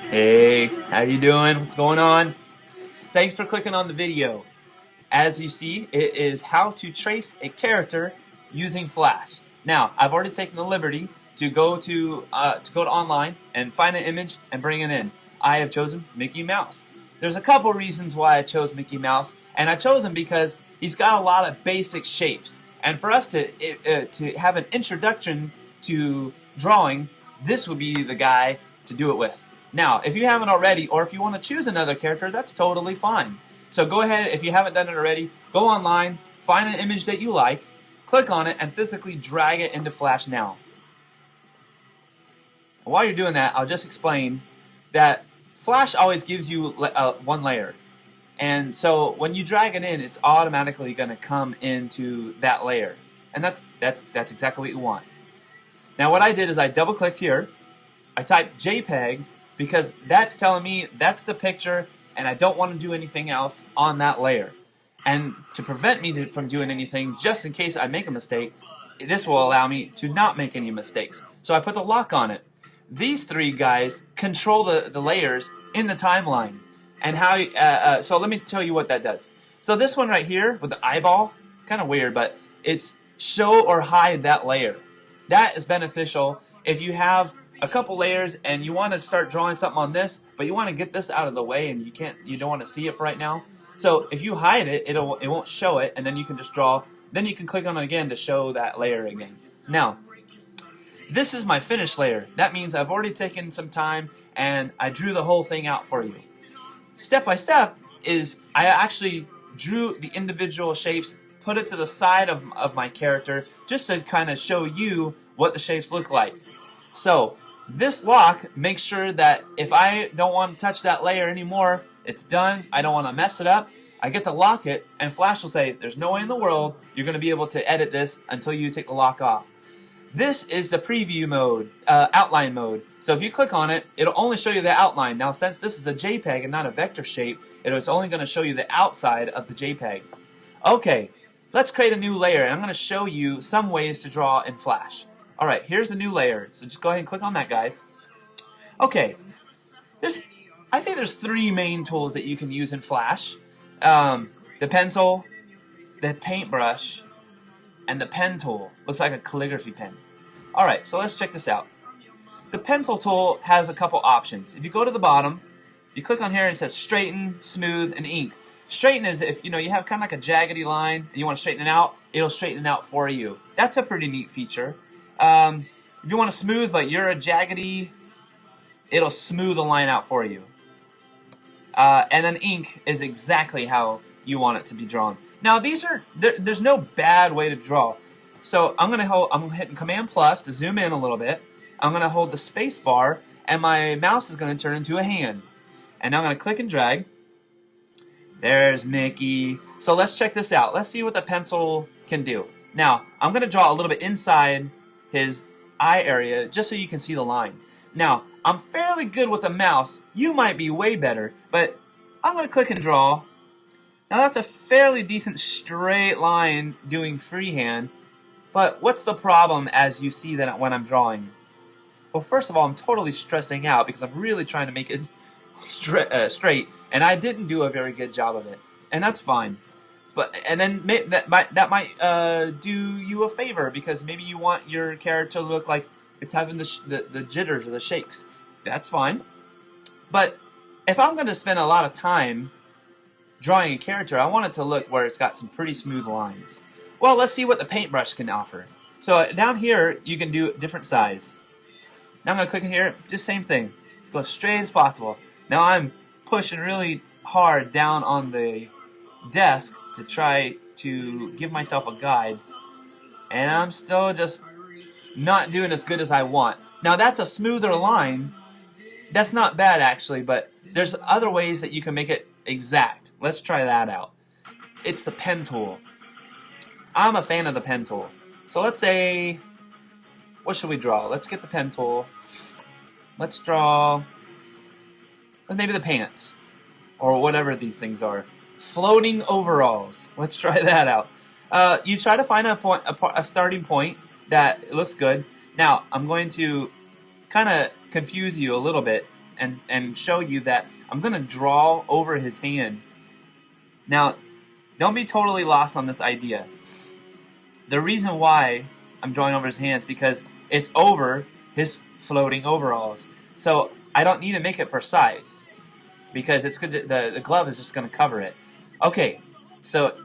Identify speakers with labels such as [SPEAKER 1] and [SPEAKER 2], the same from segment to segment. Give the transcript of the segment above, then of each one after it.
[SPEAKER 1] Hey, how you doing? What's going on? Thanks for clicking on the video. As you see, it is how to trace a character using Flash. Now, I've already taken the liberty to go to online and find an image and bring it in. I have chosen Mickey Mouse. There's a couple reasons why I chose Mickey Mouse, and I chose him because he's got a lot of basic shapes. And for us to have an introduction to drawing, this would be the guy to do it with. Now, if you haven't already, or if you want to choose another character, that's totally fine. So go ahead, if you haven't done it already, go online, find an image that you like, click on it, and physically drag it into Flash now. While you're doing that, I'll just explain that Flash always gives you one layer. And so when you drag it in, it's automatically going to come into that layer. And that's exactly what you want. Now what I did is I double-clicked here, I typed JPEG, because that's telling me that's the picture and I don't want to do anything else on that layer. And to prevent me from doing anything, just in case I make a mistake, this will allow me to not make any mistakes. So I put the lock on it. These three guys control the layers in the timeline. And how? So let me tell you what that does. So this one right here with the eyeball, kind of weird, but it's show or hide that layer. That is beneficial if you have a couple layers and you want to start drawing something on this, but you want to get this out of the way and you don't want to see it for right now. So if you hide it, it won't show it, and then you can just draw. Then you can click on it again to show that layer again. Now, this is my finished layer. That means I've already taken some time and I drew the whole thing out for you. Step by step is I actually drew the individual shapes, put it to the side of my character just to kind of show you what the shapes look like. So this lock makes sure that if I don't want to touch that layer anymore, it's done. I don't want to mess it up. I get to lock it, and Flash will say, there's no way in the world you're going to be able to edit this until you take the lock off. This is the preview mode, outline mode. So if you click on it, it'll only show you the outline. Now, since this is a JPEG and not a vector shape, it's only going to show you the outside of the JPEG. Okay, let's create a new layer, and I'm going to show you some ways to draw in Flash. Alright, here's the new layer. So just go ahead and click on that guy. Okay, I think there's three main tools that you can use in Flash. The pencil, the paintbrush, and the pen tool. Looks like a calligraphy pen. Alright, so let's check this out. The pencil tool has a couple options. If you go to the bottom, you click on here and it says straighten, smooth, and ink. Straighten is if you have kind of like a jaggedy line and you want to straighten it out, it'll straighten it out for you. That's a pretty neat feature. If you want to smooth but you're a jaggedy, it'll smooth the line out for you. And then ink is exactly how you want it to be drawn. Now there's no bad way to draw. So I'm hitting Command plus to zoom in a little bit. I'm gonna hold the space bar and my mouse is gonna turn into a hand. And now I'm gonna click and drag. There's Mickey. So let's check this out. Let's see what the pencil can do. Now I'm gonna draw a little bit inside his eye area just so you can see the line. Now, I'm fairly good with the mouse. You might be way better, but I'm going to click and draw. Now that's a fairly decent straight line doing freehand, but what's the problem as you see that when I'm drawing? Well, first of all, I'm totally stressing out because I'm really trying to make it straight, and I didn't do a very good job of it, and that's fine. And then that might do you a favor because maybe you want your character to look like it's having the jitters or the shakes. That's fine. But if I'm going to spend a lot of time drawing a character, I want it to look where it's got some pretty smooth lines. Well, let's see what the paintbrush can offer. So down here, you can do different size. Now I'm going to click in here, just same thing. Go as straight as possible. Now I'm pushing really hard down on the desk to try to give myself a guide, and I'm still just not doing as good as I want. Now that's a smoother line. That's not bad actually, but there's other ways that you can make it exact. Let's try that out. It's the pen tool. I'm a fan of the pen tool. So let's say, what should we draw? Let's get the pen tool. Let's draw maybe the pants or whatever these things are. Floating overalls. Let's try that out. You try to find a starting point that looks good. Now, I'm going to kind of confuse you a little bit and show you that I'm going to draw over his hand. Now, don't be totally lost on this idea. The reason why I'm drawing over his hands because it's over his floating overalls. So I don't need to make it precise because it's good. The glove is just going to cover it. Okay, so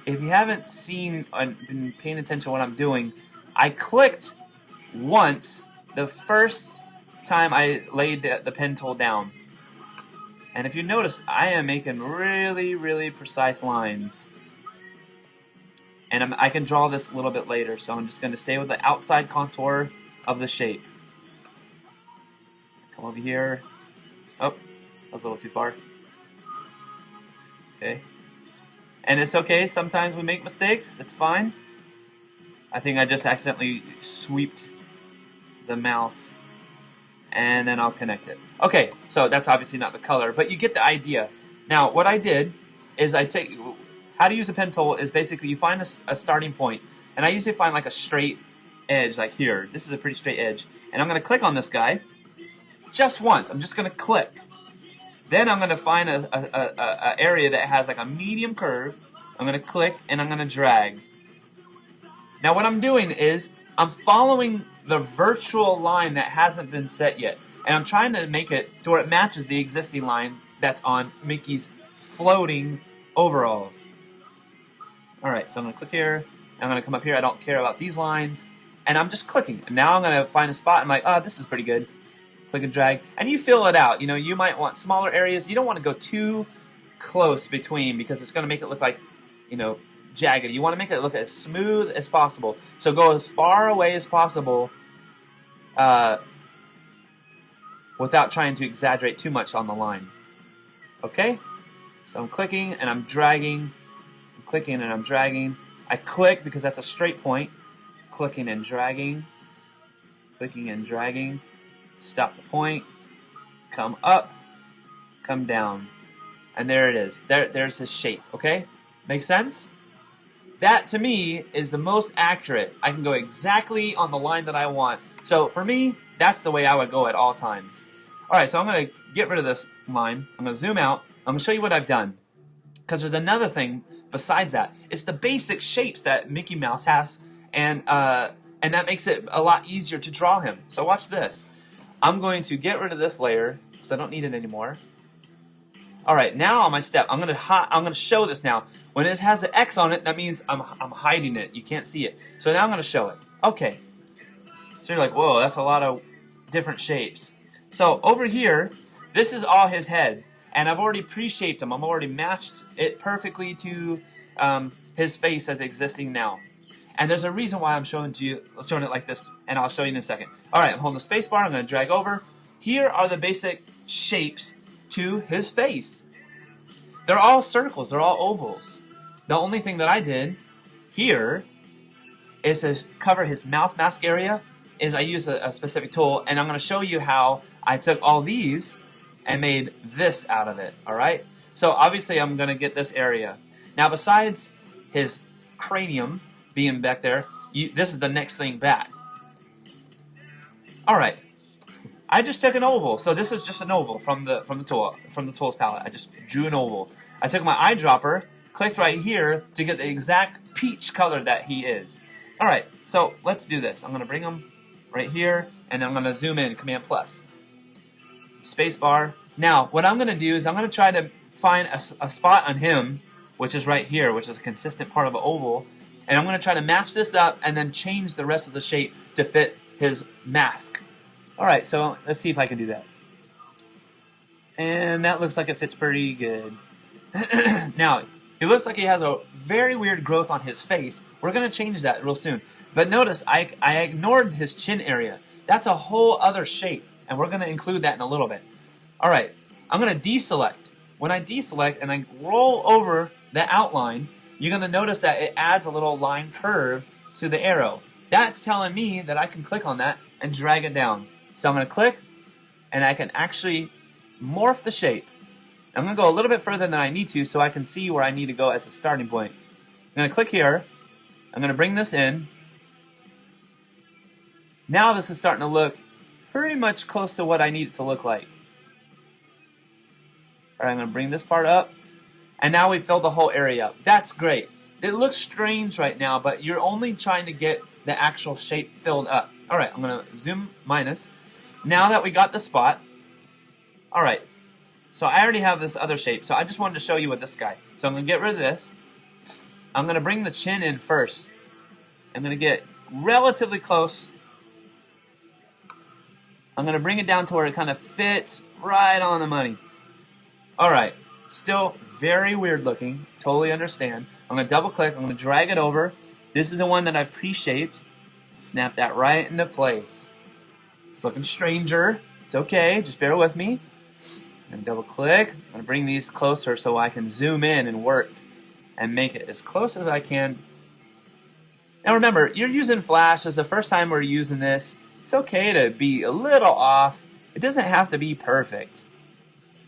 [SPEAKER 1] if you haven't seen and been paying attention to what I'm doing, I clicked once the first time I laid the pen tool down. And if you notice, I am making really, really precise lines. And I can draw this a little bit later, so I'm just going to stay with the outside contour of the shape. Come over here. Oh, that was a little too far. Okay. And it's okay, sometimes we make mistakes, it's fine. I think I just accidentally sweeped the mouse. And then I'll connect it. Okay, so that's obviously not the color, but you get the idea. Now, what I did is how to use a pen tool is basically you find a starting point, and I usually find like a straight edge, like here. This is a pretty straight edge, and I'm going to click on this guy just once. I'm just going to click. Then I'm going to find a area that has like a medium curve. I'm going to click, and I'm going to drag. Now, what I'm doing is I'm following the virtual line that hasn't been set yet, and I'm trying to make it to where it matches the existing line that's on Mickey's floating overalls. Alright, so I'm going to click here, I'm going to come up here, I don't care about these lines, and I'm just clicking. And now I'm going to find a spot, I'm like, oh, this is pretty good. Click and drag, and you fill it out. You know, you might want smaller areas, you don't want to go too close between because it's going to make it look like, you know, jagged. You want to make it look as smooth as possible. So go as far away as possible without trying to exaggerate too much on the line. Okay? So I'm clicking and I'm dragging. I'm clicking and I'm dragging. I click because that's a straight point. Clicking and dragging. Clicking and dragging. Stop the point. Come up. Come down. And there it is. There's his shape. Okay? Make sense? That, to me, is the most accurate. I can go exactly on the line that I want. So, for me, that's the way I would go at all times. Alright, so I'm going to get rid of this line. I'm going to zoom out. I'm going to show you what I've done. Because there's another thing besides that. It's the basic shapes that Mickey Mouse has, and that makes it a lot easier to draw him. So watch this. I'm going to get rid of this layer, because I don't need it anymore. Alright, now on my step, I'm gonna show this now. When it has an X on it, that means I'm hiding it. You can't see it. So now I'm gonna show it. Okay. So you're like, whoa, that's a lot of different shapes. So over here, this is all his head. And I've already pre-shaped him. I've already matched it perfectly to his face as existing now. And there's a reason why I'm showing it like this, and I'll show you in a second. Alright, I'm holding the space bar, I'm gonna drag over. Here are the basic shapes to his face. They're all circles, they're all ovals. The only thing that I did here is to cover his mouth mask area is I used a specific tool, and I'm going to show you how I took all these and made this out of it, alright? So obviously I'm going to get this area. Now besides his cranium being back there, this is the next thing back. Alright. I just took an oval, so this is just an oval from the tools palette. I just drew an oval. I took my eyedropper, clicked right here to get the exact peach color that he is. All right, so let's do this. I'm gonna bring him right here, and I'm gonna zoom in, Command plus, space bar. Now, what I'm gonna do is I'm gonna try to find a spot on him, which is right here, which is a consistent part of an oval, and I'm gonna try to match this up and then change the rest of the shape to fit his mask. Alright, so let's see if I can do that. And that looks like it fits pretty good. Now, it looks like he has a very weird growth on his face. We're going to change that real soon. But notice, I ignored his chin area. That's a whole other shape, and we're going to include that in a little bit. Alright, I'm going to deselect. When I deselect and I roll over the outline, you're going to notice that it adds a little line curve to the arrow. That's telling me that I can click on that and drag it down. So I'm going to click, and I can actually morph the shape. I'm going to go a little bit further than I need to so I can see where I need to go as a starting point. I'm going to click here. I'm going to bring this in. Now this is starting to look pretty much close to what I need it to look like. Alright, I'm going to bring this part up. And now we filled the whole area up. That's great. It looks strange right now, but you're only trying to get the actual shape filled up. Alright, I'm going to zoom minus. Now that we got the spot, alright, so I already have this other shape, so I just wanted to show you with this guy. So I'm going to get rid of this. I'm going to bring the chin in first. I'm going to get relatively close. I'm going to bring it down to where it kind of fits right on the money. Alright, still very weird looking, totally understand. I'm going to double click, I'm going to drag it over. This is the one that I've pre-shaped. Snap that right into place. It's looking stranger. It's okay, just bear with me. I'm going to double click. I'm going to bring these closer so I can zoom in and work and make it as close as I can. Now remember, you're using Flash. This is the first time we're using this. It's okay to be a little off. It doesn't have to be perfect.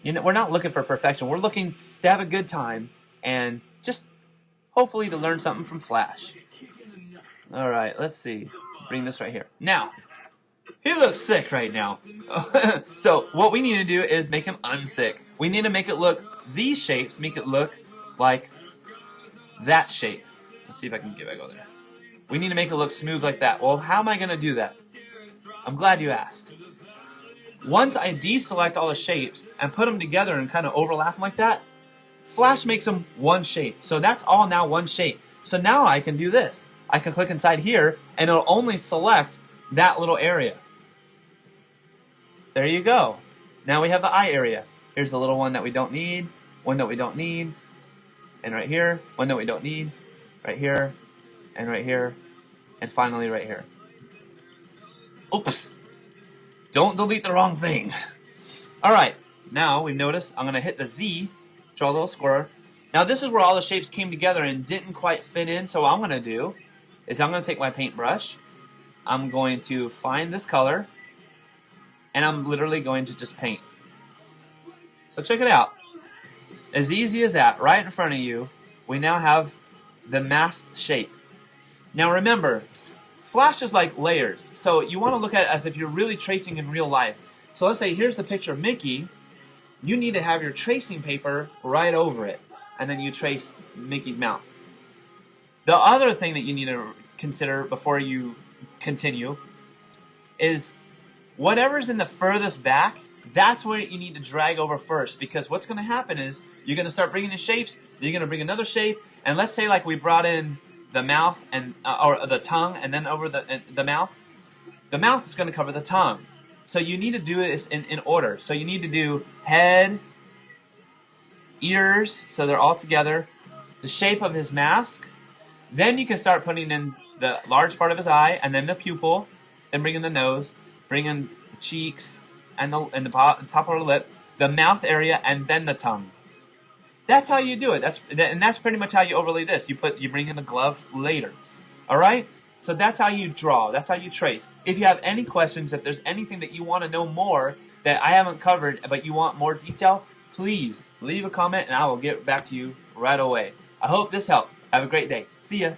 [SPEAKER 1] You know, we're not looking for perfection. We're looking to have a good time and just hopefully to learn something from Flash. All right, let's see. Bring this right here. Now, he looks sick right now. So what we need to do is make him unsick. We need to make it look, these shapes, make it look like that shape. Let's see if I can get back over there. We need to make it look smooth like that. Well, how am I going to do that? I'm glad you asked. Once I deselect all the shapes and put them together and kind of overlap them like that, Flash makes them one shape. So that's all now one shape. So now I can do this. I can click inside here and it'll only select that little area. There you go. Now we have the eye area. Here's the little one that we don't need, one that we don't need, and right here, one that we don't need, right here, and finally right here. Oops. Don't delete the wrong thing. Alright, now we've noticed I'm going to hit the Z, draw a little square. Now this is where all the shapes came together and didn't quite fit in, so what I'm going to do is I'm going to take my paintbrush, I'm going to find this color, and I'm literally going to just paint. So check it out. As easy as that, right in front of you, we now have the masked shape. Now remember, Flash is like layers, so you want to look at it as if you're really tracing in real life. So let's say here's the picture of Mickey. You need to have your tracing paper right over it, and then you trace Mickey's mouth. The other thing that you need to consider before you continue is whatever's in the furthest back, that's where you need to drag over first, because what's going to happen is you're going to start bringing in shapes, then you're going to bring another shape, and let's say like we brought in the mouth and or the tongue, and then over the mouth. The mouth is going to cover the tongue. So you need to do this in order. So you need to do head, ears, so they're all together, the shape of his mask. Then you can start putting in the large part of his eye, and then the pupil, then bring in the nose, bring in the cheeks, and the top of the lip, the mouth area, and then the tongue. That's how you do it. That's pretty much how you overlay this. You bring in the glove later. All right? So that's how you draw. That's how you trace. If you have any questions, if there's anything that you want to know more that I haven't covered, but you want more detail, please leave a comment and I will get back to you right away. I hope this helped. Have a great day. See ya.